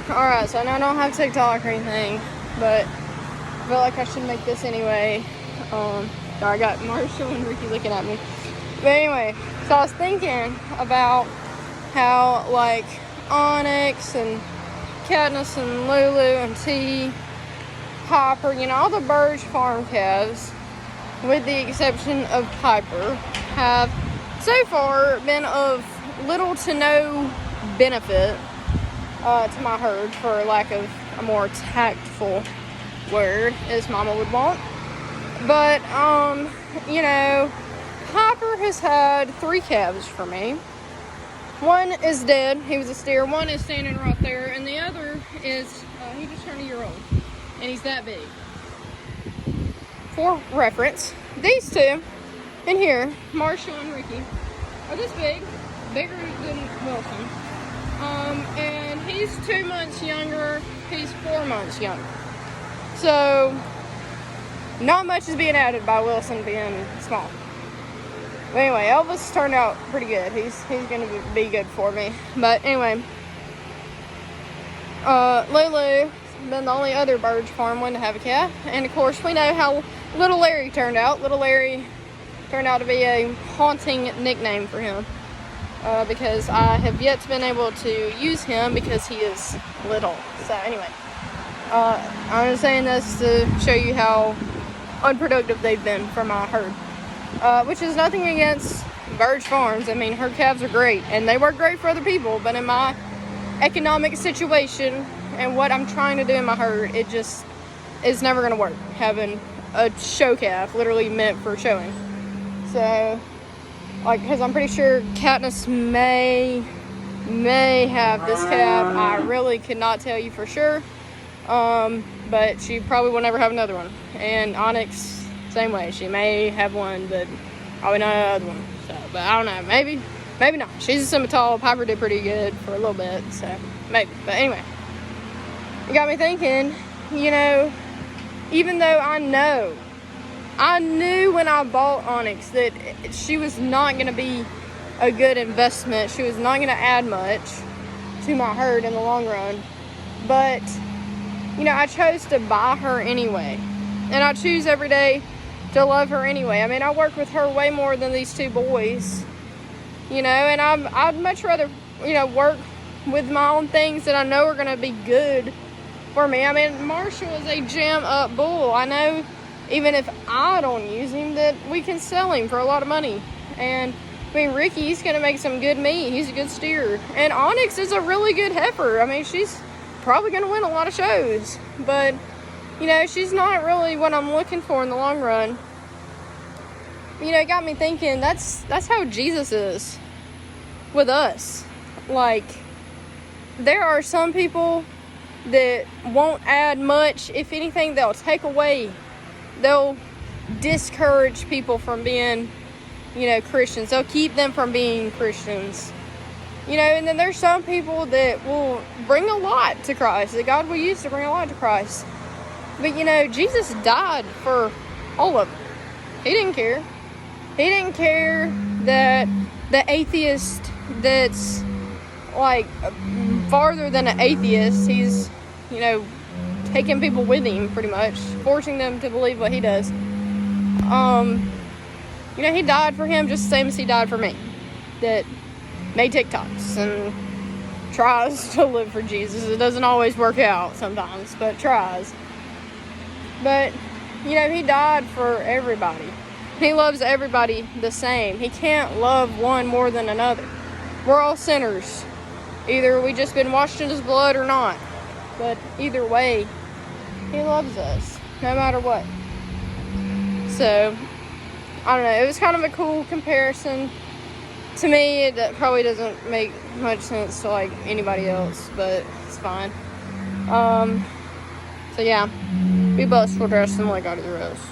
Alright, so I know I don't have TikTok or anything, but I feel like I should make this anyway. I got Marshall and Ricky looking at me. But anyway, so I was thinking about how, like, Onyx and Katniss and Lulu and T, Piper, you know, all the Burge farm calves, with the exception of Piper, have so far been of little to no benefit to my herd, for lack of a more tactful word, as Mama would want. But, you know, Piper has had 3 calves for me. One is dead. He was a steer. One is standing right there. And the other is, he just turned a year old. And he's that big. For reference, these two in here, Marshall and Ricky, are this big. Bigger than Wilson. And he's 2 months younger. He's 4 months younger. So, not much is being added by Wilson being small. But anyway, Elvis turned out pretty good. He's going to be good for me. But anyway, Lulu been the only other Burge farm one to have a calf. And of course, we know how Little Larry turned out. Little Larry turned out to be a haunting nickname for him. Because I have yet to been able to use him because he is little. So anyway, I'm just saying this to show you how unproductive they've been for my herd. Which is nothing against Burge Farms. I mean, her calves are great and they work great for other people, but in my economic situation and what I'm trying to do in my herd, it just is never going to work, having a show calf literally meant for showing. So, like, because I'm pretty sure Katniss may have this calf. I really could not tell you for sure, but she probably will never have another one. And Onyx, same way. She may have one, but probably not another one. So, but I don't know. Maybe not. She's a scimitar. Piper did pretty good for a little bit, so maybe. But anyway, it got me thinking, you know, even though I knew when I bought Onyx that she was not going to be a good investment. She was not going to add much to my herd in the long run. But, you know, I chose to buy her anyway. And I choose every day to love her anyway. I mean, I work with her way more than these 2 boys, you know, and I'd much rather, you know, work with my own things that I know are going to be good for me. I mean, Marshall is a jam-up bull. I know even if I don't use him, that we can sell him for a lot of money. And, I mean, Ricky's going to make some good meat. He's a good steer. And Onyx is a really good heifer. I mean, she's probably going to win a lot of shows. But, you know, she's not really what I'm looking for in the long run. You know, it got me thinking, that's how Jesus is with us. Like, there are some people that won't add much. If anything, they'll take away. They'll discourage people from being, you know, Christians. They'll keep them from being Christians. You know, and then there's some people that will bring a lot to Christ, that God will use to bring a lot to Christ. But, you know, Jesus died for all of them. He didn't care. He didn't care that the atheist that's, like, farther than an atheist, he's, you know, taking people with him, pretty much, forcing them to believe what he does. You know, he died for him just the same as he died for me, that made TikToks and tries to live for Jesus. It doesn't always work out sometimes, but tries. But, you know, he died for everybody. He loves everybody the same. He can't love one more than another. We're all sinners. Either we just been washed in his blood or not. But either way, he loves us, no matter what. So, I don't know. It was kind of a cool comparison. To me, it probably doesn't make much sense to, like, anybody else, but it's fine. So, yeah. Be blessed for the rest of the way God of the rest.